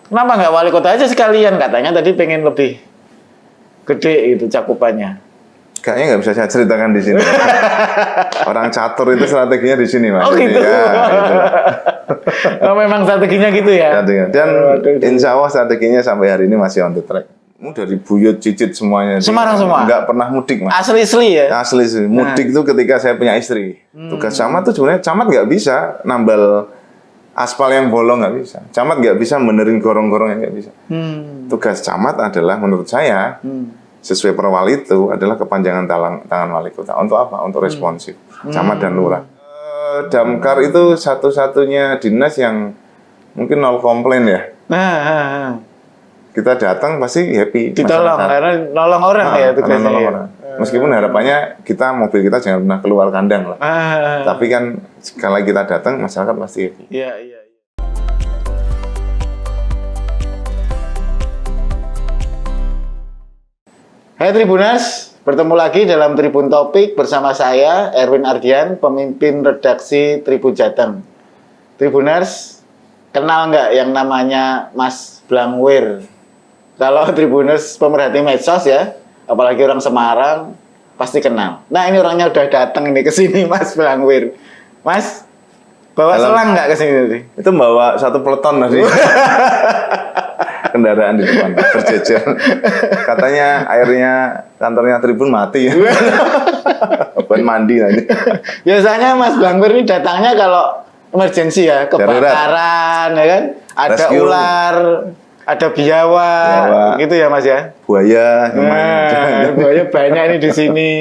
Kenapa nggak wali kota aja sekalian? Katanya tadi pengen lebih gede itu cakupannya. Kayaknya nggak bisa saya ceritakan di sini. Orang catur itu strateginya di sini, Mas. Oh gitu. Ya, Oh, memang strateginya gitu ya. dan insya Allah strateginya sampai hari ini masih on the track. Dari buyut cicit semuanya. Semarang semua. Nggak pernah mudik, Mas. Asli ya. Asli sih. Mudik itu ketika saya punya istri. Tugas camat tuh sebenarnya camat nggak bisa nambal aspal yang bolong, nggak bisa. Camat nggak bisa benerin gorong-gorong yang nggak bisa. Tugas camat adalah menurut saya sesuai perwali itu adalah kepanjangan tangan wali kota. Untuk apa? Untuk responsif. Camat dan lurah. Damkar itu satu-satunya dinas yang mungkin nol komplain ya. Kita datang pasti happy. Ditolong karena nolong orang ya tugasnya. Nolong orang. Meskipun harapannya mobil kita jangan pernah keluar kandang lah. Tapi kan sekali kita datang masyarakat pasti happy. Iya. Hai Tribuners, bertemu lagi dalam Tribun Topik bersama saya Erwin Ardian, pemimpin redaksi Tribun Jateng. Tribuners, kenal nggak yang namanya Mas Blangwir? Kalau Tribuners pemerhati medsos ya, apalagi orang Semarang, pasti kenal. Nah ini orangnya udah datang nih ke sini, Mas Blangwir. Mas, bawa selang nggak ke sini? Itu bawa satu peleton tadi. Kendaraan di depan berjejer. Katanya airnya kantornya Tribun mati ya. Buat mandi nanti. Biasanya Mas Blangwir ini datangnya kalau emergensi ya, kebakaran ya kan, ada rescue. Ular, ada biawak, gitu ya Mas ya. Buaya, buaya banyak ini di sini.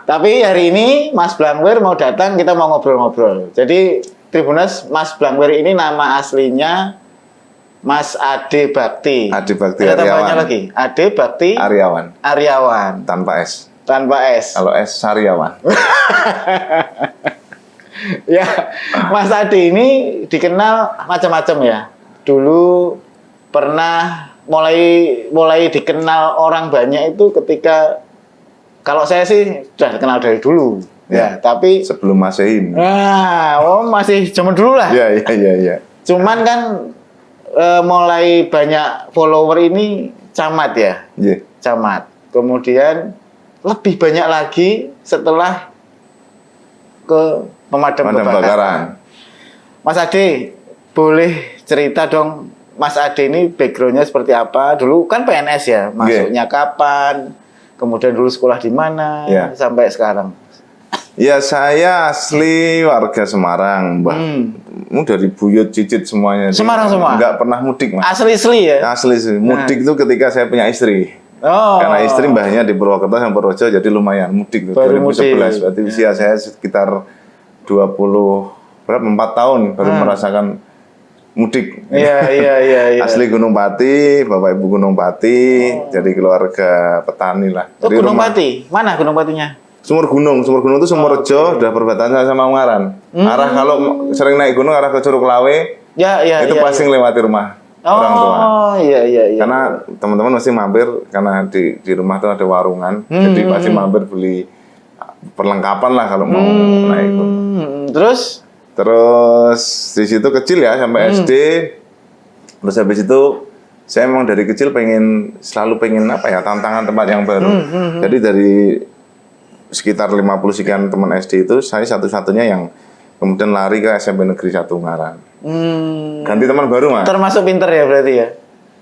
Tapi hari ini Mas Blangwir mau datang, kita mau ngobrol-ngobrol. Jadi Tribuners, Mas Blangwir ini nama aslinya Mas Ade Bakti. Ade Bakti ada Aryawan. tambahnya lagi. Ade Bakti Aryawan. Tanpa S. Tanpa S. Kalau S Saryawan. Ya, Mas Ade ini dikenal macam-macam ya. Dulu pernah mulai dikenal orang banyak itu ketika, kalau saya sih sudah kenal dari dulu. Ya, tapi sebelum Masehi. Masih zaman dulu lah. Iya. Cuman kan mulai banyak follower ini camat ya. Yeah. Camat. Kemudian lebih banyak lagi setelah ke pemadam kebakaran. Mas Ade, boleh cerita dong, Mas Ade ini backgroundnya seperti apa? Dulu kan PNS ya, masuknya kapan? Kemudian dulu sekolah di mana? Sampai sekarang. Ya, saya asli warga Semarang, Mbak. Dari buyut cicit semuanya. Semarang semua? Nggak pernah mudik, Mas. Asli ya? Asli sih. Mudik itu ketika saya punya istri. Karena istri mbahnya di Purwokerto sama Purworejo, jadi lumayan mudik. Baru 2011. Berarti usia saya sekitar 4 tahun baru merasakan mudik. Iya. Asli Gunung Pati, Bapak Ibu Gunung Pati, jadi keluarga petani lah. Gunung Pati? Mana Gunung Patinya? Sumur Gunung itu Sumberjo, udah perbatasan sama Ungaran. Arah kalau sering naik gunung arah ke Curug Lawe, itu pasti lewati rumah orang tua. Iya. Karena teman-teman mesti mampir, karena di rumah tuh ada warungan, jadi pasti mampir beli perlengkapan lah kalau mau naik gunung. Terus di situ kecil ya sampai SD. Terus habis itu saya memang dari kecil selalu pengen tantangan tempat yang baru. Jadi dari sekitar 50 sekian teman SD itu, saya satu-satunya yang kemudian lari ke SMP Negeri 1 Ungaran. Ganti teman baru, Mas. Termasuk pinter ya berarti ya?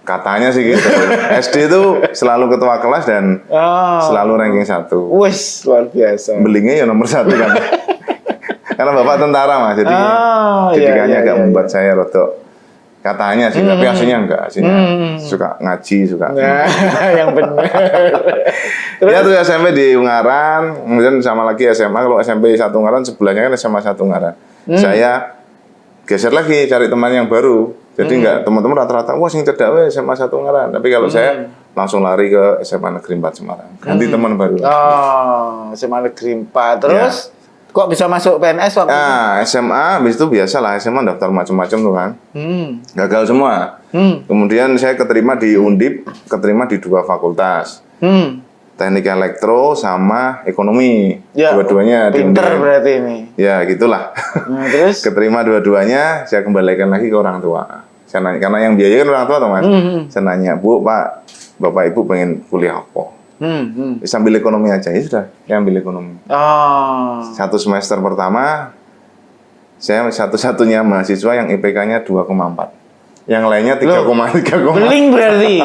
Katanya sih gitu. SD itu selalu ketua kelas dan selalu ranking 1. Wes, luar biasa. Belingnya ya nomor 1 kan. Karena bapak tentara, Mas. Jadi kayaknya agak membuat saya rotok. Katanya sih, tapi aslinya enggak. Aslinya suka ngaji, suka. Yang benar. Ya tuh SMP di Ungaran, kemudian sama lagi SMA. Kalau SMP 1 Ungaran sebelahnya kan SMA 1 Ungaran. Saya geser lagi cari teman yang baru. Jadi enggak, teman-teman rata-rata, wah sing cedak we SMA 1 Ungaran. Tapi kalau saya langsung lari ke SMA Negeri 4 Semarang. Ganti teman baru. SMA Negeri 4. Terus kok bisa masuk PNS waktu itu? SMA, habis itu biasalah SMA daftar macam-macam tuh kan. Gagal semua. Kemudian saya keterima di Undip, keterima di 2 fakultas. Teknik elektro sama ekonomi. Dua-duanya pinter berarti ini. Ya, gitulah. Terus? Keterima dua-duanya, saya kembalikan lagi ke orang tua. karena yang biaya kan orang tua toh Mas. Saya nanya, Bu, Pak, Bapak Ibu pengen kuliah apa? Sambil ekonomi aja, ya sudah, saya ambil ekonomi. Satu semester pertama, saya satu-satunya mahasiswa yang IPK-nya 2,4. Yang lainnya 3,3. Beling berarti.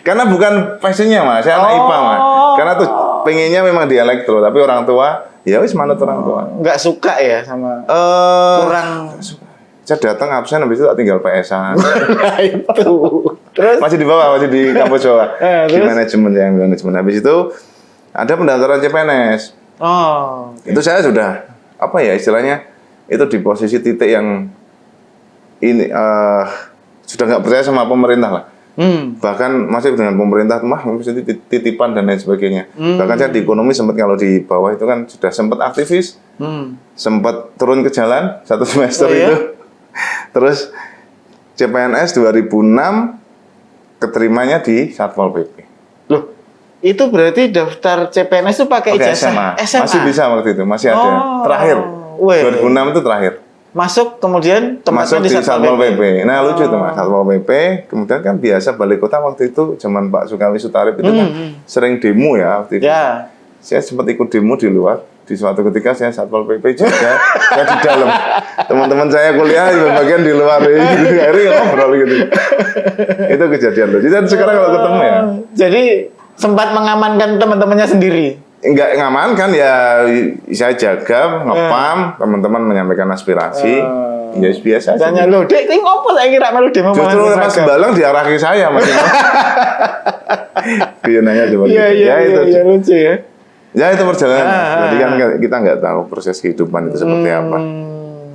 Karena bukan passionnya Mas, saya anak IPA Mas. Karena tuh pengennya memang di elektro, tapi orang tua, ya wis manut orang tua. Nggak suka ya sama kurang. Saya datang absen, habis itu tak tinggal PSA. Nah itu. Terus? Masih di bawah, masih di kampus bawah. Di Terus? manajemen. Habis itu ada pendaftaran CPNS. Itu saya sudah apa ya istilahnya itu di posisi titik yang ini sudah nggak percaya sama pemerintah lah. Bahkan masih dengan pemerintah mah mesti titipan dan lain sebagainya. Bahkan saya di ekonomi sempat kalau di bawah itu kan sudah sempat aktivis, sempat turun ke jalan satu semester itu. Terus CPNS 2006 keterimanya di Satpol PP. Loh, itu berarti daftar CPNS itu pakai ijazah SMA. Masih bisa waktu itu, masih ada. Terakhir. 2006 itu terakhir. Masuk kemudian tempatnya Masuk di Satpol PP. Nah, lucu tuh Mas, Satpol PP. Kemudian kan biasa balik kota waktu itu zaman Pak Sukawi Sutarip itu kan sering demo ya waktu itu. Ya. Saya sempat ikut demo di luar. Di suatu ketika saya Satpol PP juga, saya di dalam. Teman-teman saya kuliah di bagian di luar, akhirnya ngobrol gitu. Itu kejadian loh. Jadi sekarang kalau ketemu ya. Jadi sempat mengamankan teman-temannya sendiri. Enggak ngamankan ya, saya jaga, ngepam, teman-teman menyampaikan aspirasi. Ya biasa aja. Tanya lo, Dek, ini ngopo saya kira melu demo. Justru pas Balang diarahi saya Mas. Dia nanya coba. Iya, lucu ya. Ya itu perjalanan. Jadi kan kita nggak tahu proses kehidupan itu seperti apa.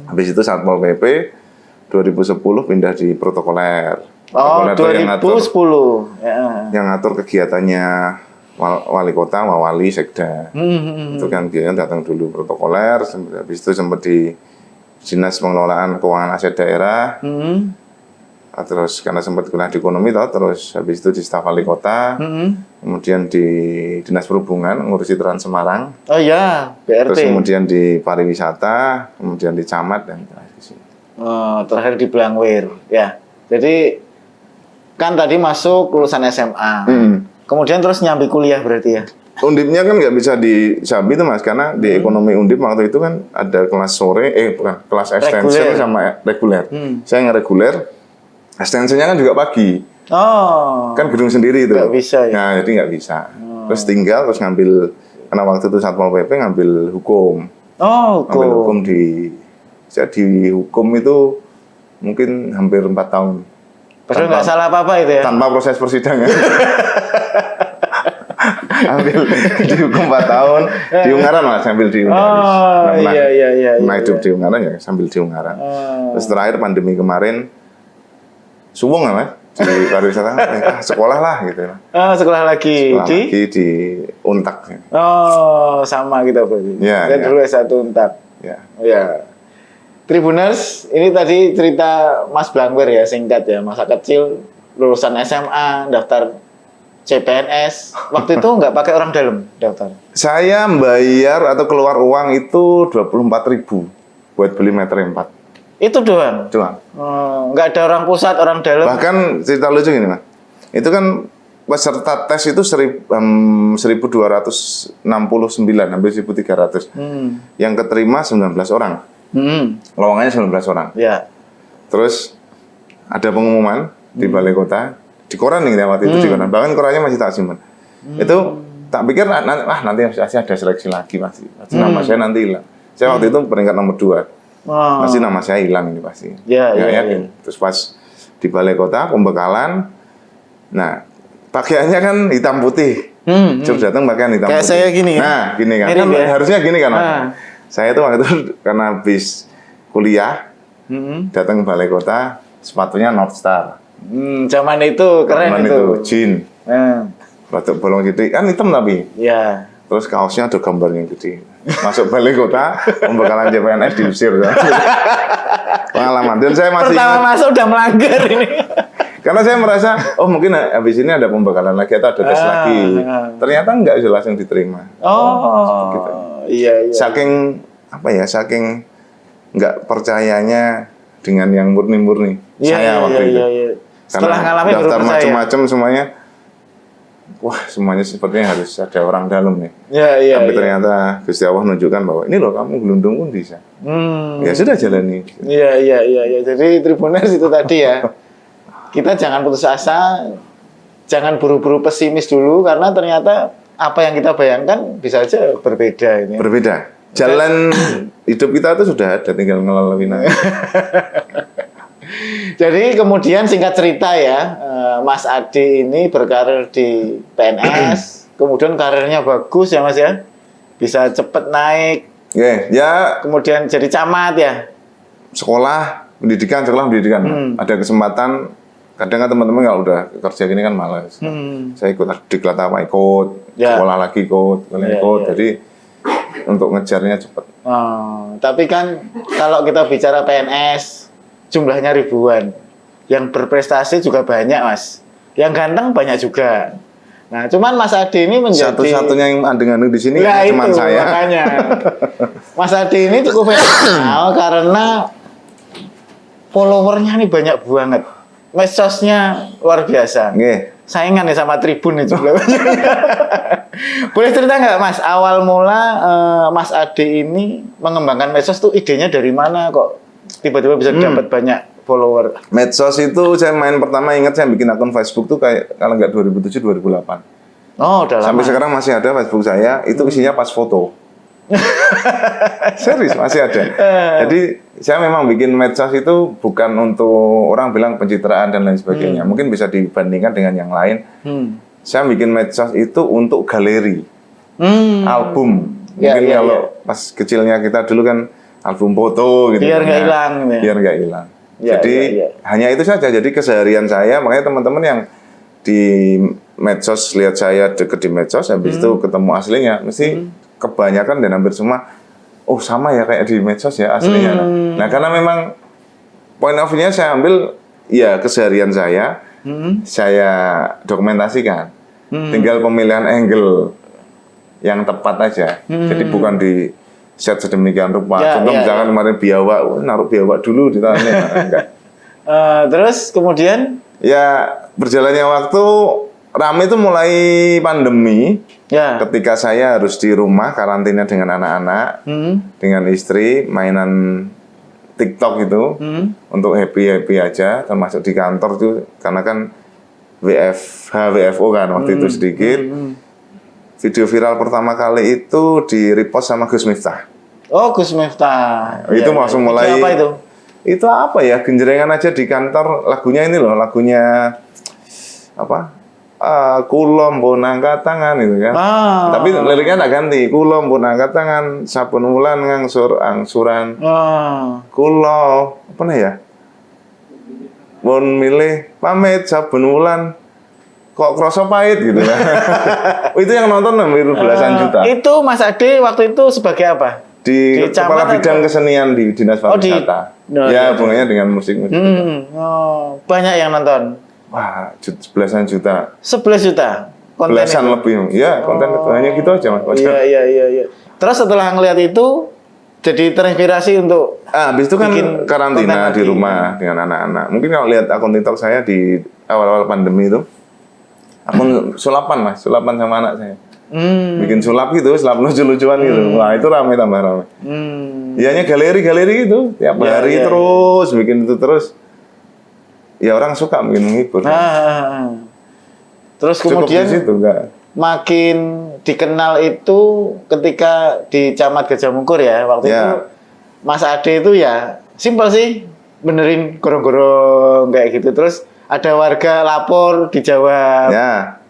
Habis itu Satpol PP 2010 pindah di protokoler. Protokoler 2010. Yang ngatur kegiatannya wali kota, wali sekda. Itu kan dia datang dulu protokoler. Habis itu sempat di Dinas Pengelolaan Keuangan Aset Daerah. Terus karena sempat kuliah di ekonomi terus habis itu di staf wali kota, kemudian di Dinas Perhubungan ngurusi Trans Semarang. Oh ya, BRT. Terus kemudian di pariwisata, kemudian di camat dan terakhir di sini. Terakhir di Blangwir, ya. Jadi kan tadi masuk lulusan SMA, kemudian terus nyambi kuliah berarti ya? Undipnya kan nggak bisa di Jambi itu Mas, karena di ekonomi Undip waktu itu kan ada kelas sore, bukan kelas ekstensi sama reguler. Saya yang reguler. Ekstensinya kan juga pagi. Kan gedung sendiri itu. Nggak bisa ya? Nah, jadi nggak bisa. Terus tinggal, terus ngambil, karena waktu itu Satpol PP ngambil hukum. Hukum. Ngambil hukum saya di hukum itu mungkin hampir 4 tahun. Padahal nggak salah apa-apa itu ya? Tanpa proses persidangan. Ambil di hukum 4 tahun. Di Ungaran Mas, sambil di Ungaran. Iya. Nah, hidup di Ungaran ya, sambil di Ungaran. Terus terakhir pandemi kemarin, suwung nggak Mas? Di pariwisata, sekolah lah gitu. Sekolah lagi di Untak. Sama kita berarti. Ya, dulu S1 Untak. Ya. Tribuners, ini tadi cerita Mas Blangwir ya, singkat ya. Masa kecil, lulusan SMA, daftar CPNS. Waktu itu nggak pakai orang dalam daftar? Saya bayar atau keluar uang itu 24.000 buat beli meter 4. Itu doang? Nggak ada orang pusat, orang dalam? Bahkan cerita lucu gini Mas, itu kan peserta tes itu 1.269, hampir 1.300. Yang keterima 19 orang. Lowongannya 19 orang. Ya. Terus ada pengumuman di balai kota, di koran nih waktu itu di koran. Bahkan korannya masih tak simpan. Itu tak pikir nanti masih ada seleksi lagi pasti. Nama saya nanti hilang. Saya waktu itu peringkat nomor 2. Pasti nama saya hilang ini pasti. Ya. Terus pas di balai kota pembekalan, nah pakaiannya kan hitam putih. Coba datang pakaian hitam kayak putih. Saya gini. Nah gini kan, harusnya gini kan. Saya tuh waktu itu karena habis kuliah datang ke balai kota, sepatunya North Star. Zaman itu keren itu. Jean. Batuk bolong gede kan hitam tapi. Iya. Terus kaosnya ada gambarnya gede. Masuk balai kota, pembekalan CPNS diusir. Pengalaman. Dan saya masih pertama masuk udah melanggar ini. Karena saya merasa, mungkin habis ini ada pembekalan lagi atau ada tes lagi. Ternyata enggak, langsung diterima. Iya. Saking nggak percayanya dengan yang murni-murni. Saya waktu itu. Iya. Setelah Karena ngalamin daftar baru percaya. macam-macam semuanya, wah semuanya sepertinya harus ada orang dalam nih. Iya. Tapi ternyata Gusti Allah menunjukkan bahwa ini loh kamu gelundung pun bisa. Ya sudah jalani. Iya. Jadi Tribuners itu tadi ya. Kita jangan putus asa, jangan buru-buru pesimis dulu karena ternyata apa yang kita bayangkan bisa aja berbeda ini. Berbeda. Jalan hidup kita itu sudah ada, tinggal melalui aja. Jadi kemudian singkat cerita ya, Mas Adi ini berkarir di PNS, kemudian karirnya bagus ya Mas ya, bisa cepet naik, Ya kemudian jadi camat ya. sekolah pendidikan. Ada kesempatan. Kadang kan teman-teman kalau udah kerja gini kan malas. Saya ikut diklat apa ikut, Ya. sekolah lagi ikut, Ya. Jadi untuk ngejarnya cepat. Tapi kan kalau kita bicara PNS, jumlahnya ribuan, yang berprestasi juga banyak Mas, yang ganteng banyak juga. Nah, cuman Mas Adi ini menjadi Satu-satunya yang andeng-andeng di sini ya cuma itu, saya. makanya Mas Adi ini cukup fenomenal karena followernya nih banyak banget, medsosnya luar biasa. Nggih. Saingan nih sama Tribun nih juga. Boleh cerita nggak Mas, awal mula Mas Adi ini mengembangkan medsos tuh idenya dari mana kok tiba-tiba bisa dapat banyak follower? Medsos itu saya main pertama, ingat saya bikin akun Facebook tuh kayak kalau nggak 2007 2008. Oh, udah lama. Sampai sekarang masih ada Facebook saya, itu isinya pas foto. Serius masih ada. Jadi saya memang bikin medsos itu bukan untuk orang bilang pencitraan dan lain sebagainya. Mungkin bisa dibandingkan dengan yang lain. Saya bikin medsos itu untuk galeri, album. Ya, Mungkin ya, kalau pas kecilnya kita dulu kan album foto gitu. Biar nggak Nah, hilang, ya. Biar nggak hilang. Ya, Jadi ya. hanya itu saja. Jadi keseharian saya, makanya teman-teman yang di medsos lihat saya deket di medsos, habis itu ketemu aslinya, mesti kebanyakan dan hampir semua, oh sama ya kayak di medsos ya aslinya. Nah karena memang point of view-nya saya ambil ya keseharian saya dokumentasikan. Tinggal pemilihan angle yang tepat aja. Jadi bukan di set sedemikian rupa. Ya, Contoh ya, misalkan kemarin biawak, naruh biawak dulu di tangannya. Enggak. Terus kemudian Ya berjalannya waktu rame itu mulai pandemi. ya. Ketika saya harus di rumah karantina dengan anak-anak, dengan istri, mainan TikTok itu untuk happy aja, termasuk di kantor tuh karena kan WFO kan waktu itu sedikit. Video viral pertama kali itu di repost sama Gus Miftah. Oh, Gus Miftah. Itu Ya, langsung ya. mulai. Apa itu? Itu apa ya, genjrengan aja di kantor, lagunya ini loh, lagunya apa? Kulo mbon angkat tangan itu kan. Tapi liriknya tak ganti. Kulo mbon angkat tangan, saben wulan ngangsur angsuran. Kulo apa nih ya? Mbon milih pamit saben wulan. Kok kroso pahit gitu ya. Itu yang nonton hampir belasan juta. Itu Mas Adi waktu itu sebagai apa? Di kepala camat bidang atau? Kesenian di Dinas Pariwisata. Ya, hubungannya dengan musik. Banyak yang nonton. Wah, belasan juta. 11 juta konten Belasan itu. lebih. Ya, konten itu hanya gitu aja, Mas. Iya. Terus setelah ngeliat itu jadi terinspirasi untuk Habis itu kan bikin karantina konten di lagi. rumah dengan anak-anak. Mungkin kalau lihat akun TikTok saya di awal-awal pandemi itu, akun sulapan sama anak saya. Bikin sulap gitu, sulap lucu-lucuan gitu. Wah, itu tambah ramai. Ianya galeri gitu, tiap hari terus bikin itu terus. Ya orang suka bikin menghibur. Terus Cukup kemudian di situ, enggak. makin dikenal itu ketika di Camat Gajah Mungkur ya waktu Ya. itu Mas Ade itu ya simpel sih benerin gorong-gorong kayak gitu, terus ada warga lapor dijawab. Ya,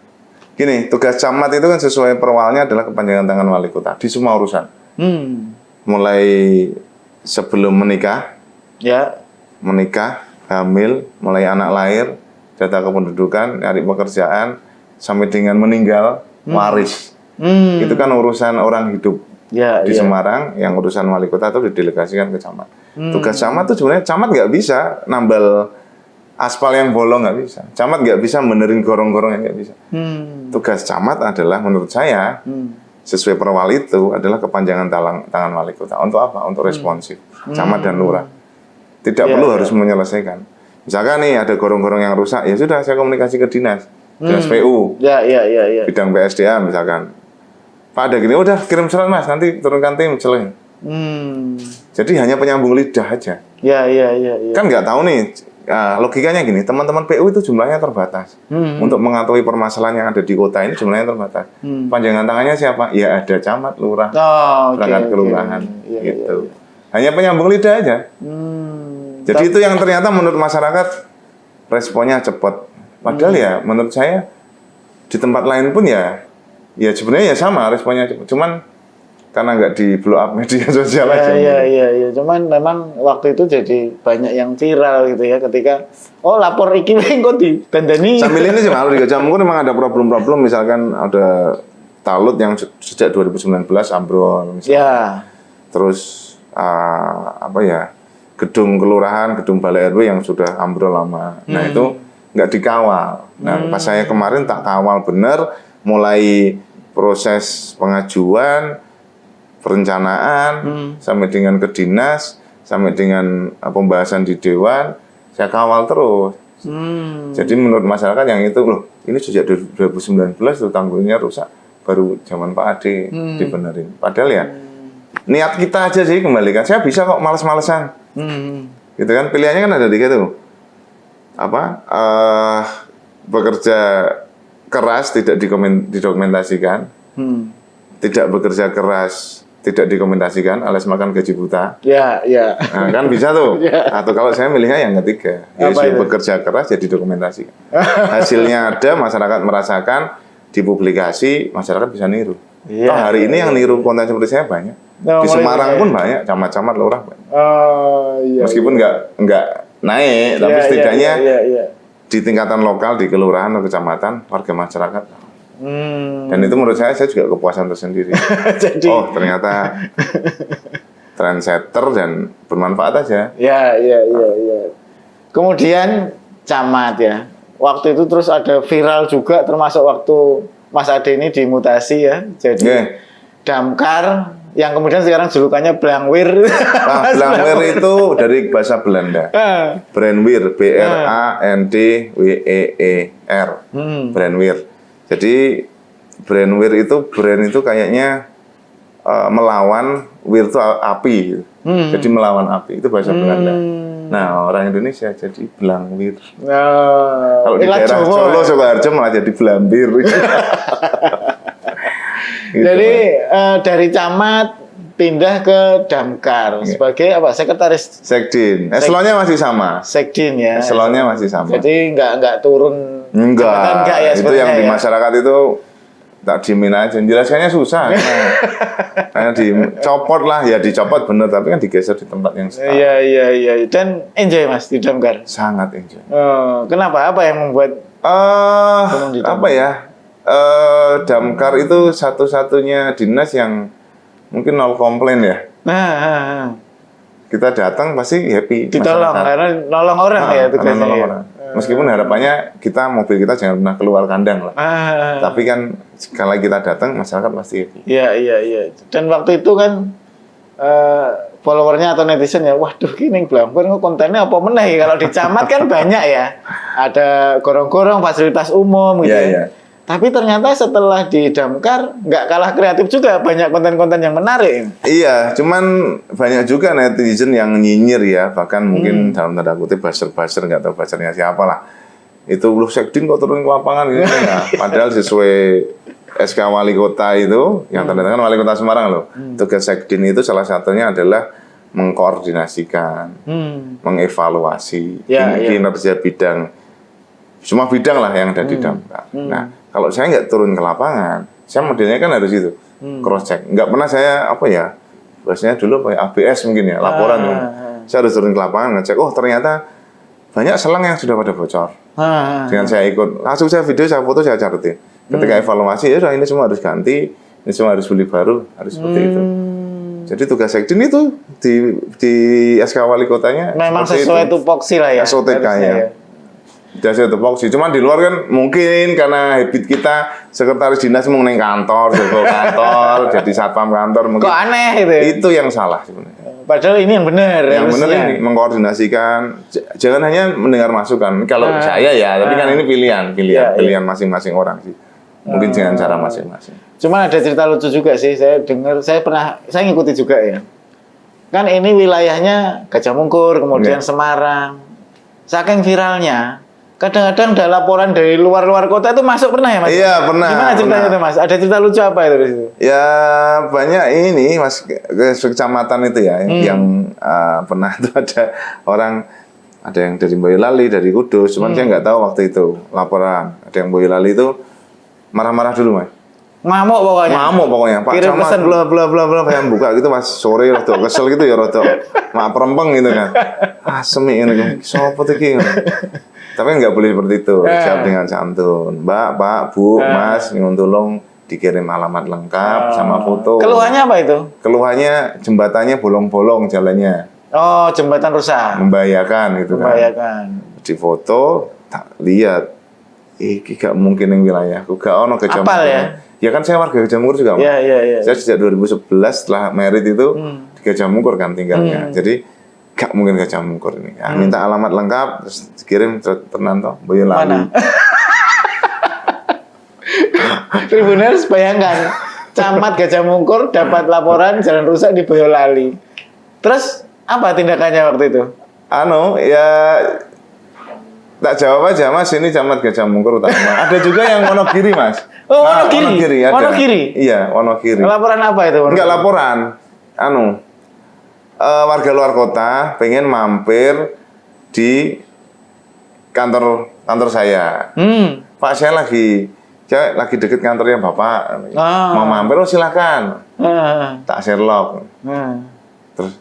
gini, tugas camat itu kan sesuai perwalnya adalah kepanjangan tangan wali kota di semua urusan. Mulai sebelum menikah, hamil, mulai anak lahir, data kependudukan, nyari pekerjaan, sampai dengan meninggal, waris. Itu kan urusan orang hidup di Semarang, yang urusan wali kota itu didelegasikan ke camat. Tugas camat itu sebenarnya camat nggak bisa nambal aspal yang bolong, nggak bisa. Camat nggak bisa benerin gorong-gorong yang nggak bisa. Tugas camat adalah menurut saya sesuai perwal itu adalah kepanjangan tangan wali kota. Untuk apa? Untuk responsif. Camat dan lurah. Tidak perlu harus menyelesaikan. Misalkan nih ada gorong-gorong yang rusak, ya sudah saya komunikasi ke dinas PU, Ya. bidang PSDA misalkan. Pak ada gini, udah kirim surat mas, nanti turunkan tim selesai. Jadi hanya penyambung lidah aja. Ya. Kan nggak tahu nih, logikanya gini, teman-teman PU itu jumlahnya terbatas. Untuk mengetahui permasalahan yang ada di kota ini jumlahnya terbatas. Panjangan tangannya siapa? Ya ada camat, lurah, perangkat kelurahan, gitu. Hanya penyambung lidah aja. Jadi itu yang ternyata menurut masyarakat responnya cepat. Padahal ya menurut saya di tempat lain pun ya sebenarnya ya sama responnya cepat. Cuman karena nggak di blow up media sosial aja. Iya. Cuman memang waktu itu jadi banyak yang viral gitu ya ketika lapor iki kok ditandani. Sambil ini sih malu di Gajah Mungkur memang ada problem-problem, misalkan ada talut yang sejak 2019 ambrol misalnya. Ya. Terus gedung kelurahan, gedung balai RW yang sudah ambrol lama. Nah itu nggak dikawal. Nah pas saya kemarin tak kawal bener, mulai proses pengajuan, perencanaan, sampai dengan ke dinas, sampai dengan pembahasan di dewan, saya kawal terus. Jadi menurut masyarakat yang itu, loh ini sejak 2019 tuh tanggulnya rusak, baru zaman Pak Ade dibenerin. Padahal ya niat kita aja sih kembalikan. Saya bisa kok males-malesan. Gitu kan, pilihannya kan ada tiga tuh. Bekerja keras tidak didokumentasikan. Tidak bekerja keras tidak didokumentasikan alias makan gaji buta. Ya. Nah, kan bisa tuh. Atau kalau saya milihnya yang ketiga, yaitu bekerja keras jadi dokumentasikan. Hasilnya ada, masyarakat merasakan, dipublikasi, masyarakat bisa niru. Hari ini yang niru konten seperti saya banyak. Di Semarang pun banyak, camat-camat lurah banyak. Meskipun nggak naik, tapi setidaknya di tingkatan lokal, di kelurahan atau kecamatan, warga masyarakat. Dan itu menurut saya juga kepuasan tersendiri. Jadi, ternyata trendsetter dan bermanfaat aja. Ya. Kemudian camat ya. Waktu itu terus ada viral juga, termasuk waktu Mas Ade ini dimutasi ya. Jadi Damkar yang kemudian sekarang julukannya Blangwir. Blangwir itu dari bahasa Belanda. Brandweer, BRANDWEER. Brandweer. Jadi Brandweer itu kayaknya melawan, wir itu api. Jadi melawan api, itu bahasa Belanda. Nah, orang Indonesia jadi Blangwir. Kalau di daerah Solo, Sukoharjo malah jadi Blambir. Gitu. Jadi dari camat pindah ke Damkar sebagai sekretaris Sekdin. Eselonnya masih sama. Sekdin ya. Eselonnya masih sama. Jadi nggak turun. Enggak ya, itu yang di masyarakat itu tak diemin aja. Jelaskannya susah. Karena dicopot lah, ya dicopot bener, tapi kan digeser di tempat yang salah. Iya. Dan enjoy Mas di Damkar. Sangat enjoy. Kenapa? Apa yang membuat? Damkar itu satu-satunya dinas yang mungkin nol komplain ya. Kita datang pasti happy. Ditolong karena nolong orang ya tugasnya. Nolong orang. Meskipun harapannya mobil kita jangan pernah keluar kandang lah. Tapi kan sekali kita datang masyarakat pasti happy. Iya. Dan waktu itu kan followernya atau netizen ya, waduh ini Blangwir kontennya apa meneh kalau di camat kan banyak ya. Ada gorong-gorong, fasilitas umum gitu. Iya. Tapi ternyata setelah di Damkar nggak kalah kreatif juga, banyak konten-konten yang menarik. Iya, cuman banyak juga netizen yang nyinyir ya, bahkan mungkin dalam tanda kutip buzzer-buzzer, nggak tahu buzzernya siapa lah. Itu lu Sekdin kok turun ke lapangan gitu ya. Padahal sesuai SK Wali Kota itu, yang tanda tangan Wali Kota Semarang loh. Tugas Sekdin itu salah satunya adalah mengkoordinasikan, mengevaluasi kinerja bidang, semua bidang lah yang ada di Damkar. Nah, kalau saya nggak turun ke lapangan, saya modelnya kan harus itu, cross check. Nggak pernah saya biasanya dulu ABS mungkin ya, laporan. Saya harus turun ke lapangan ngecek, ternyata banyak selang yang sudah pada bocor. Dengan saya ikut, langsung saya video, saya foto, saya catetin. Ketika evaluasi, ini semua harus ganti, ini semua harus beli baru, harus seperti itu. Jadi tugas Sekdin itu di SK Wali Kotanya memang sesuai tupoksi lah ya. SOTK ya. Jasa tupoksi. Cuman di luar kan mungkin karena habit kita sekretaris dinas mau neng kantor, jaga kantor, jadi satpam kantor mungkin. Kok aneh itu? Itu yang salah sebenarnya. Padahal ini yang benar. Yang benar ini mengkoordinasikan. Jangan hanya mendengar masukan. Kalau saya ya, tapi kan ini pilihan masing-masing orang sih. Mungkin dengan cara masing-masing. Cuman ada cerita lucu juga sih. Saya dengar, saya ngikuti juga ya. Kan ini wilayahnya Gajah Mungkur, kemudian Semarang. Saking viralnya, kadang-kadang ada laporan dari luar kota itu masuk pernah ya Mas? Iya pernah. Gimana ceritanya itu Mas? Ada cerita lucu apa itu di situ? Ya banyak ini Mas, kecamatan itu ya, yang pernah itu ada orang, ada yang dari Boyolali, dari Kudus, cuman saya nggak tahu waktu itu laporan. Ada yang Boyolali itu marah-marah dulu Mas. Ngamuk pokoknya. Pak Kirim Camat pesan. bla yang buka gitu Mas, sore rada kesel gitu ya rada mak perempeng gitu kan. Semi ini sopo iki. Tapi nggak boleh seperti itu. Jawab dengan santun. Mbak, Pak, Bu, Mas, nyuwun tolong dikirim alamat lengkap sama foto. Keluhannya apa itu? Keluhannya jembatannya bolong-bolong jalannya. Oh, jembatan rusak. Membahayakan gitu kan. Membahayakan. Di foto tak lihat. Iki gak mungkin yang wilayahku. Gak ono Gajah Apal Mungkur. ya? Ya kan saya warga Gajah Mungkur juga. Iya. Saya sejak 2011 setelah merit itu di Gajah Mungkur kan tinggalnya. Jadi gak mungkin Gajah Mungkur ini. Ya, minta alamat lengkap terus dikirim tenan toh Boyolali. Mana? Tribuners bayangkan, Camat Gajah Mungkur dapat laporan jalan rusak di Boyolali. Terus apa tindakannya waktu itu? Ya tak jawab aja Mas, ini Camat Gajah Mungkur utama. Ada juga yang Wonogiri Mas. Oh, Wonogiri. Ada. Wonogiri? Iya, Wonogiri. Laporan apa itu? Enggak laporan. Warga luar kota pengen mampir di kantor saya. Pak, saya lagi deket kantornya Bapak. Mau mampir, silakan. Tak Sherlock. Terus,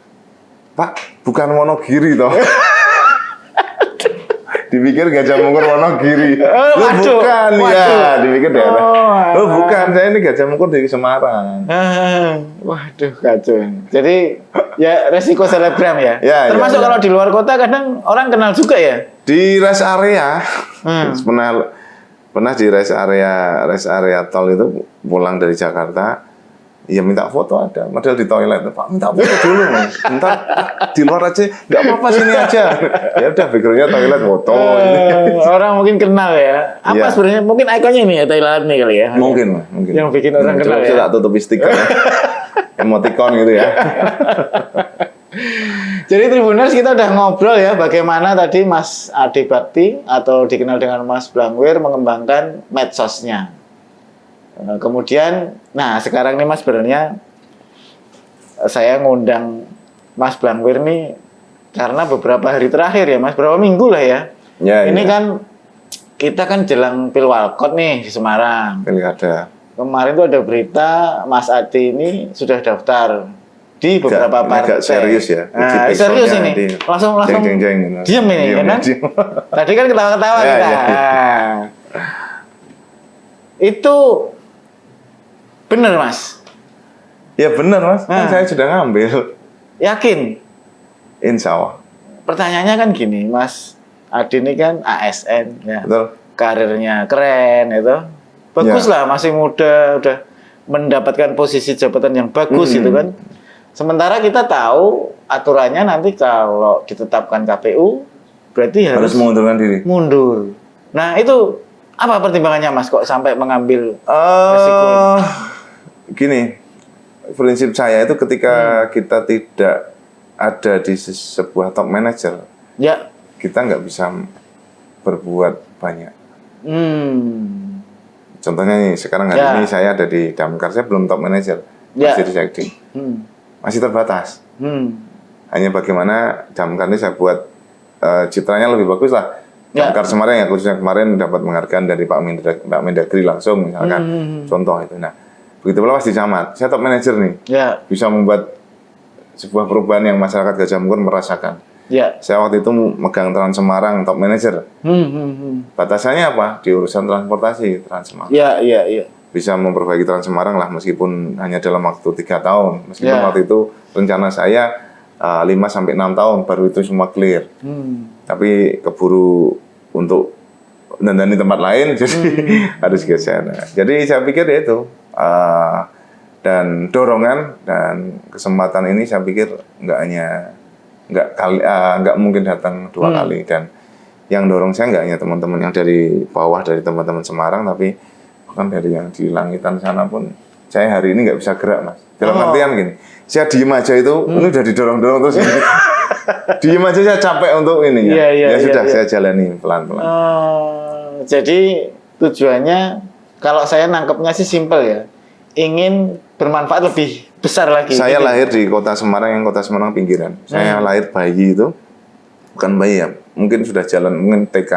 Pak, bukan Wonogiri toh. Dipikir Gajah Mungkur Wonogiri. Bukan ya, dipikir daerah. Bukan, saya ini Gajah Mungkur dari Semarang. Waduh, kacau. Jadi ya resiko selebgram ya. Termasuk kalau di luar kota kadang orang kenal juga ya. Di rest area, pernah di rest area tol itu pulang dari Jakarta. Ya minta foto ada, model di toilet. Pak minta foto dulu, Mas. Bentar, di luar aja, nggak apa-apa sini aja. Ya udah, pikirnya toilet foto. Orang mungkin kenal ya. Apa sebenarnya? Mungkin ikonnya ini ya toilet nih kali ya. Mungkin. Yang bikin orang kenal ya. Coba tak tutupi stiker, emoticon gitu ya. Jadi Tribuners, kita udah ngobrol ya bagaimana tadi Mas Ade Bakti atau dikenal dengan Mas Blangwir mengembangkan medsosnya. Kemudian, sekarang nih Mas, sebenarnya saya ngundang Mas Blangwir nih karena beberapa hari terakhir ya Mas, beberapa minggu lah ya. Ini kan kita kan jelang Pilwalkot nih di Semarang. Pilkada. Kemarin tuh ada berita Mas Ade ini sudah daftar di beberapa partai. Agak serius ya. Serius ini. Langsung jeng, diam ini kan. Tadi kan ketawa-ketawa kita. Itu bener Mas? Ya bener Mas, kan saya sudah ngambil. Yakin? Insya Allah. Pertanyaannya kan gini, Mas Ade ini kan ASN ya. Betul. Karirnya keren itu. Bagus lah, masih muda, udah mendapatkan posisi jabatan yang bagus gitu kan. Sementara kita tahu aturannya nanti kalau ditetapkan KPU berarti harus mengundurkan diri. Mundur. Nah, itu apa pertimbangannya Mas kok sampai mengambil resiko itu? Gini, prinsip saya itu ketika kita tidak ada di sebuah top manager, kita nggak bisa berbuat banyak. Contohnya nih, sekarang hari ini saya ada di Damkar, saya belum top manager, masih di Sekdi, masih terbatas. Hanya bagaimana Damkar ini saya buat citranya lebih bagus lah. Damkar Semarang ya, khususnya kemarin dapat penghargaan dari Pak Mendagri langsung misalkan, contoh itu. Nah, begitu pula pas di camat, saya top manager nih, bisa membuat sebuah perubahan yang masyarakat Gajah Mungkur merasakan. Saya waktu itu megang Trans Semarang top manager. Batasannya apa? Di urusan transportasi Trans Semarang. Bisa memperbaiki Trans Semarang lah, meskipun hanya dalam waktu 3 tahun. Meskipun waktu itu rencana saya 5-6 tahun baru itu semua clear. Tapi keburu untuk dandani tempat lain, jadi harus geser. Nah, jadi saya pikir ya itu dan dorongan dan kesempatan ini saya pikir nggak mungkin datang dua kali, dan yang dorong saya nggak hanya teman-teman yang dari bawah, dari teman-teman Semarang, tapi bahkan dari yang di langitan sana pun saya hari ini nggak bisa gerak, Mas. Dalam artian gini, saya diem aja itu ini udah didorong-dorong terus. Diem aja saya capek untuk ini ya. Sudah saya jalani pelan-pelan. Jadi tujuannya kalau saya nangkepnya sih simpel ya, ingin bermanfaat lebih besar lagi. Saya lahir di kota Semarang, yang kota Semarang pinggiran. Saya lahir bayi itu, bukan bayi ya, mungkin sudah jalan, mungkin TK.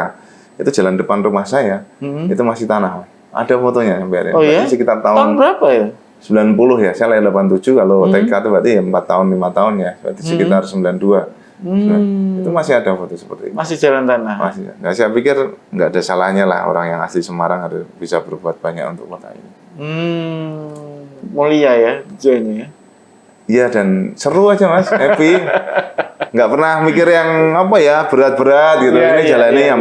Itu jalan depan rumah saya, itu masih tanah. Ada fotonya sampai hari ini. Oh ya? Sekitar tahun berapa ya? 90 ya, saya lahir 87, kalau TK itu berarti ya 4 tahun, 5 tahun ya, berarti sekitar 92. Itu masih ada foto seperti itu. Masih jalan tanah? Masih. Nah, saya pikir nggak ada salahnya lah orang yang asli Semarang harus bisa berbuat banyak untuk kota ini. Mulia ya tujuannya ya? Iya, dan seru aja Mas, happy. Nggak pernah mikir yang apa ya, berat-berat gitu. Ini jalani,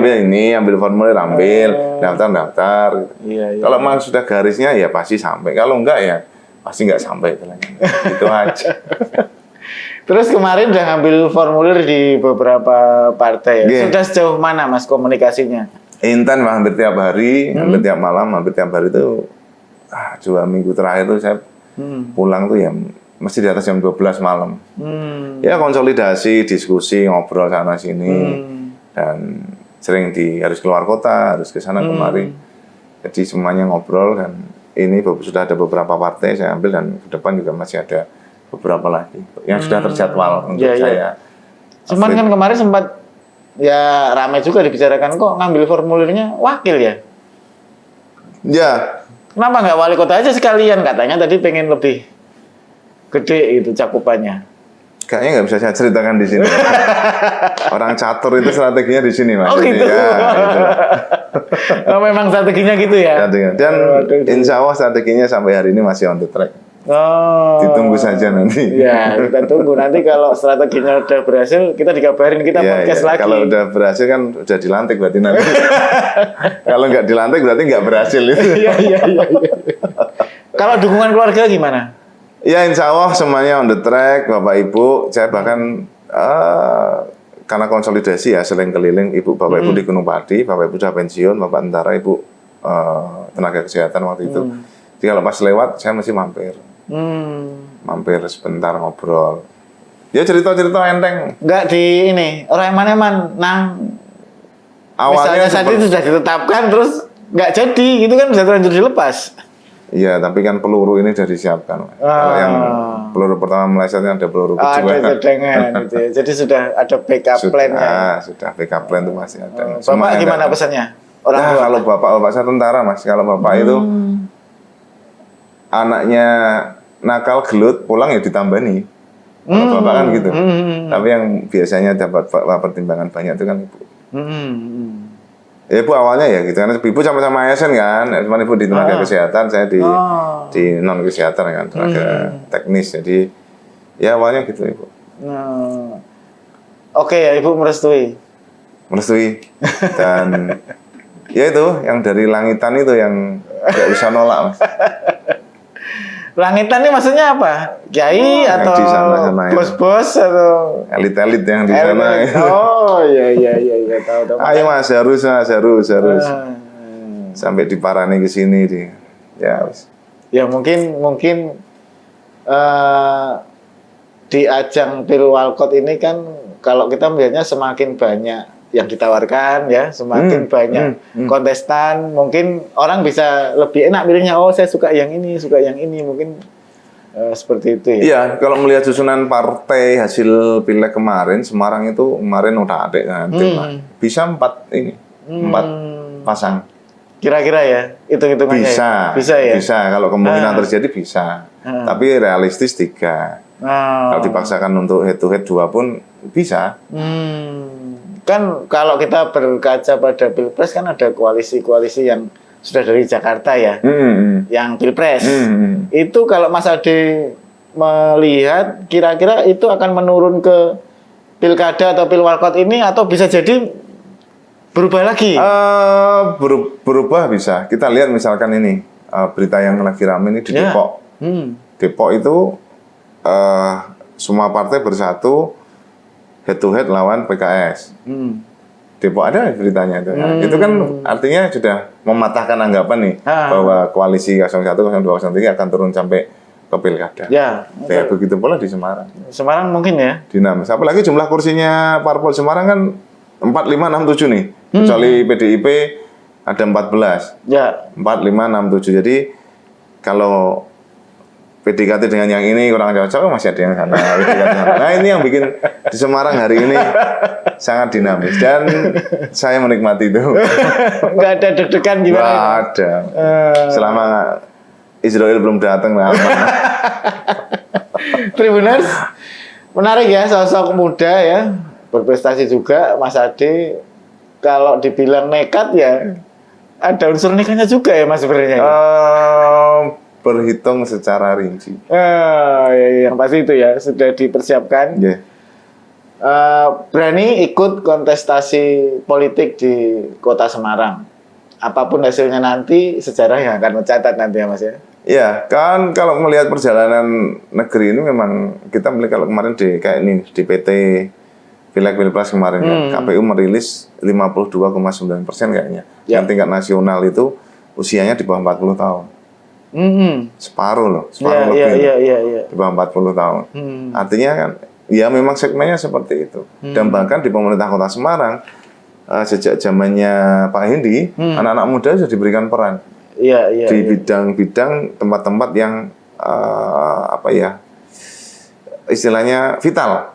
ambil formulir, daftar. Gitu. Kalau memang sudah garisnya ya pasti sampai. Kalau enggak ya pasti nggak sampai. Itu aja. Terus kemarin udah ngambil formulir di beberapa partai ya? Sudah sejauh mana Mas komunikasinya? Intan hampir tiap hari, hampir tiap malam, hampir tiap hari itu 2 minggu terakhir tuh saya pulang tuh ya mesti di atas jam 12 malam. Ya konsolidasi, diskusi, ngobrol sana sini, dan sering harus keluar kota, harus ke sana kemari. Jadi semuanya ngobrol, dan ini sudah ada beberapa partai saya ambil, dan ke depan juga masih ada beberapa lagi yang sudah terjadwal untuk saya. Cuman kan kemarin sempat ya ramai juga dibicarakan, kok ngambil formulirnya wakil ya? Ya. Kenapa nggak wali kota aja sekalian? Katanya tadi pengen lebih gede itu cakupannya. Kayaknya nggak bisa saya ceritakan di sini. Orang catur itu strateginya di sini, Mas. Oh gitu. Ya, gitu. Oh, memang strateginya gitu ya. Dan insya Allah strateginya sampai hari ini masih on the track. Ditunggu saja nanti. Ya, kita tunggu nanti kalau strateginya udah berhasil, kita dikabarin, kita podcast lagi. Kalau udah berhasil kan udah dilantik berarti nanti. Kalau nggak dilantik berarti nggak berhasil itu. Iya. Kalau dukungan keluarga gimana? Ya insya Allah semuanya on the track, Bapak Ibu. Saya bahkan karena konsolidasi ya, sering keliling, Bapak Ibu di Gunung Pati, Bapak Ibu sudah pensiun, Bapak Tentara, Ibu tenaga kesehatan waktu itu. Jadi kalau pas lewat saya mesti mampir. Mampir sebentar ngobrol. Ya cerita-cerita enteng. Enggak di ini, orang eman-eman nang. Awalnya misalnya saat itu sudah ditetapkan terus nggak jadi, gitu kan bisa terlanjur dilepas. Iya, tapi kan peluru ini sudah disiapkan. Kalau yang peluru pertama melesetnya ada peluru kedua. Ada cadangan gitu ya. Jadi sudah ada backup plan-nya. Sudah backup plan itu masih ada. Bapak gimana pesannya? Orang tua. Kalau bapak saya tentara, Mas. Kalau bapak itu anaknya nakal gelut, pulang ya ditambani. Kalau bapak kan gitu. Tapi yang biasanya dapat pertimbangan banyak itu kan ibu. Ya ibu awalnya ya gitu kan. Ibu sama-sama ASN kan. Cuma ibu di tenaga kesehatan, saya di non kesehatan kan, tenaga teknis. Jadi ya awalnya gitu ibu. Oke ya, ibu merestui. Dan ya itu yang dari langitan itu yang nggak bisa nolak, Mas. Langitan ini maksudnya apa? Kiai atau bos-bos atau elit-elit yang di sana? Oh iya tahu. Ayo Mas, harus. Sampai diparani ke sini ya. Ya mungkin di ajang Pilwalkot ini kan kalau kita melihatnya semakin banyak yang ditawarkan ya, semakin banyak kontestan, mungkin orang bisa lebih enak pilihnya, oh saya suka yang ini, mungkin seperti itu ya. Iya, kalau melihat susunan partai hasil pileg kemarin, Semarang itu kemarin udah ada kan, bisa 4 pasang. Kira-kira ya, hitung-hitungannya bisa ya? Bisa, kalau kemungkinan terjadi bisa, tapi realistis 3. Kalau dipaksakan untuk head to head 2 pun bisa. Kan kalau kita berkaca pada Pilpres kan ada koalisi-koalisi yang sudah dari Jakarta ya, yang Pilpres. Itu kalau Mas Ade melihat kira-kira itu akan menurun ke Pilkada atau Pilwalkot ini, atau bisa jadi Berubah lagi? Berubah bisa. Kita lihat misalkan ini berita yang lagi rame ini di Ya. Depok. Depok itu semua partai bersatu head to head lawan PKS. Depok ada beritanya itu. Nah, itu kan artinya sudah mematahkan anggapan nih bahwa koalisi 01, 02, 03 akan turun sampai ke pilkada. Ya. Kayak begitu pula di Semarang. Semarang mungkin ya. Dinamis. Apalagi jumlah kursinya parpol Semarang kan 4, 5, 6, 7 nih. Kecuali PDIP ada 14. Ya. 4, 5, 6, 7. Jadi kalau PDKT dengan yang ini kurang cocok, masih ada yang sana. PDKT sana. Nah ini yang bikin di Semarang hari ini sangat dinamis. Dan saya menikmati itu. Nggak ada deg-degan gimana? Nggak ada. Selama Israel belum datang, nah, aman. Tribuners, menarik ya, sosok muda ya, berprestasi juga Mas Ade. Kalau dibilang nekat ya, ada unsur nekatnya juga ya Mas sebenarnya. Berhitung secara rinci. Yang pasti itu ya, sudah dipersiapkan. Yeah. Berani ikut kontestasi politik di Kota Semarang. Apapun hasilnya nanti, sejarah yang akan mencatat nanti ya Mas ya. Iya, kan kalau melihat perjalanan negeri ini memang kita melihat kalau kemarin di kayak ini di PT Pileg Pilpres kemarin kan KPU merilis 52,9% kayaknya. Ya. Yang tingkat nasional itu usianya di bawah 40 tahun. Separuh loh, separuh lebih. Iya. Di bawah 40 tahun. Artinya kan ya memang segmennya seperti itu. Dan bahkan di pemerintah Kota Semarang sejak zamannya Pak Hendi, anak-anak muda sudah diberikan peran. Iya. Di bidang-bidang tempat-tempat yang apa ya istilahnya vital.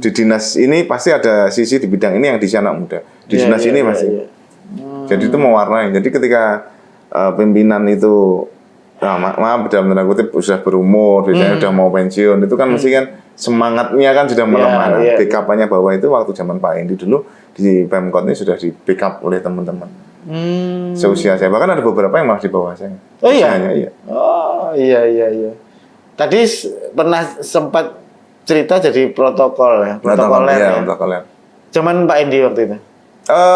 Di dinas ini pasti ada sisi di bidang ini yang diisi anak muda. Di dinas ini pasti. Jadi itu mewarnai. Jadi ketika pimpinan itu maaf dalam tanda kutip sudah berumur, biasanya sudah mau pensiun, itu kan mesti kan semangatnya kan sudah melemah. Backup-nya bahwa itu waktu zaman Pak Hendi dulu di Pemkot ini sudah di backup oleh teman-teman. Seusia saya, bahkan ada beberapa yang malah di bawah saya. Oh iya? Iya. Oh iya. Tadi pernah sempat cerita jadi protokol ya? Protokoler ya? Protokoler. Cuman Pak Hendi waktu itu?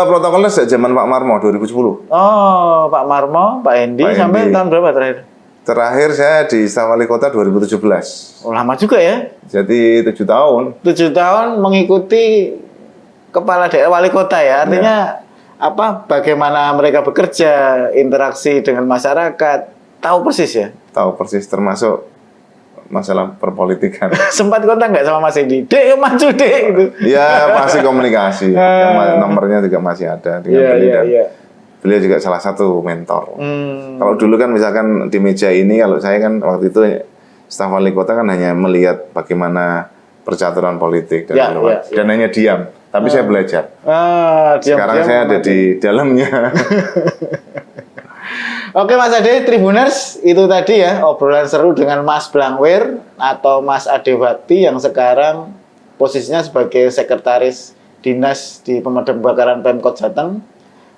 Protokolnya sejak zaman Pak Marmo 2010. Oh, Pak Marmo, Pak Hendi, sampai tahun berapa terakhir? Terakhir saya di staf wali kota 2017. Oh, lama juga ya? Jadi 7 tahun. 7 tahun mengikuti kepala daerah wali kota ya? Artinya bagaimana mereka bekerja, interaksi dengan masyarakat, tahu persis ya? Tahu persis, termasuk masalah perpolitikan. Sempat kontak nggak sama Mas Hendi? Dek, maju dek gitu. Ya pasti komunikasi. Nomornya juga masih ada dengan beliau. Beliau juga salah satu mentor. Kalau dulu kan misalkan di meja ini, kalau saya kan waktu itu staf wali kota kan hanya melihat bagaimana percaturan politik dan dan hanya diam. Tapi saya belajar. Sekarang saya ada di dalamnya. Oke Mas Ade, Tribuners, itu tadi ya obrolan seru dengan Mas Blangwir atau Mas Ade Bakti yang sekarang posisinya sebagai sekretaris dinas di pemadam kebakaran Pemkot Jateng.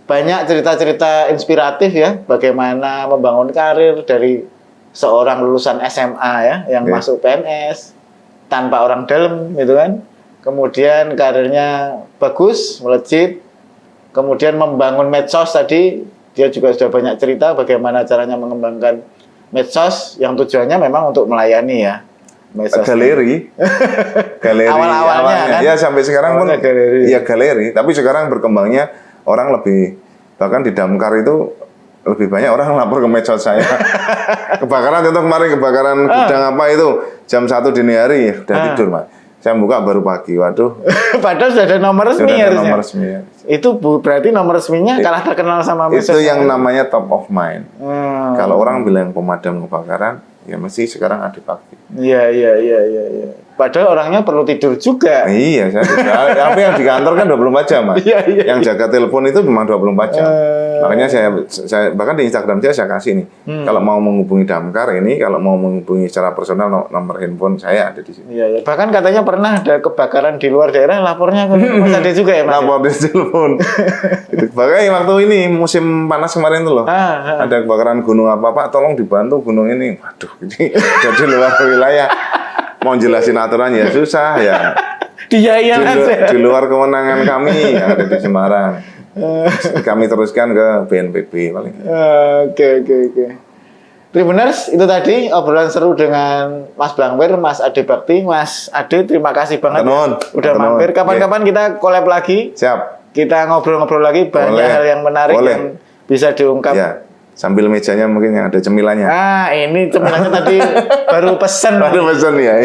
Banyak cerita-cerita inspiratif ya, bagaimana membangun karir dari seorang lulusan SMA ya, yang masuk PNS tanpa orang dalam gitu kan. Kemudian karirnya bagus, melejit. Kemudian membangun medsos tadi, dia juga sudah banyak cerita bagaimana caranya mengembangkan medsos yang tujuannya memang untuk melayani ya. Medsos galeri awal-awalnya kan? Ya sampai sekarang pun galeri. Tapi sekarang berkembangnya orang lebih, bahkan di damkar itu lebih banyak orang lapor ke medsos saya. Kebakaran contoh kemarin kebakaran gudang apa itu jam 1 dini hari udah tidur Mas. Saya buka baru pagi, waduh. Padahal sudah ada nomor resmi ya. Nomor resmi ya. Itu berarti nomor resminya kalah terkenal sama medsos. Itu yang namanya top of mind. Kalau orang bilang pemadam kebakaran, ya mesti sekarang Ade Bakti. Iya. Padahal orangnya perlu tidur juga. Iya, tapi yang di kantor kan 24 jam, Mas. Iya. Yang jaga telepon itu memang 24 jam. Makanya saya bahkan di Instagram saya kasih nih. Kalau mau menghubungi damkar ini, kalau mau menghubungi secara personal nomor handphone saya ada di sini. Iya. Bahkan katanya pernah ada kebakaran di luar daerah, lapornya ke Mas Ade juga ya, Mas? Lapor di telepon. Itu bahkan waktu ini musim panas kemarin itu loh. Ada kebakaran gunung apa Pak, tolong dibantu gunung ini. Waduh, ini jadi luar wilayah. Mau jelasin aturan ya susah ya. Di luar kewenangan kami yang ada di Semarang. Kami teruskan ke BNPB paling. Oke. Tribuners, itu tadi obrolan seru dengan Mas Blangwer, Mas Ade Bakti. Mas Ade, terima kasih banget udah mampir. Kapan-kapan kita collab lagi. Siap. Kita ngobrol-ngobrol lagi, banyak hal yang menarik yang bisa diungkap. Ya, sambil mejanya mungkin yang ada cemilannya. Ini cemilannya tadi baru pesen. Baru pesen ya.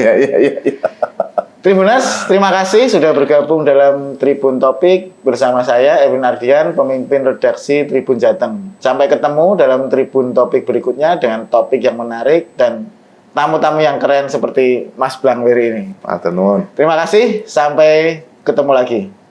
Tribuners, terima kasih sudah bergabung dalam Tribun Topik bersama saya, Erwin Ardian, pemimpin redaksi Tribun Jateng. Sampai ketemu dalam Tribun Topik berikutnya dengan topik yang menarik dan tamu-tamu yang keren seperti Mas Blangwer ini. Matur nuwun. Terima kasih, sampai ketemu lagi.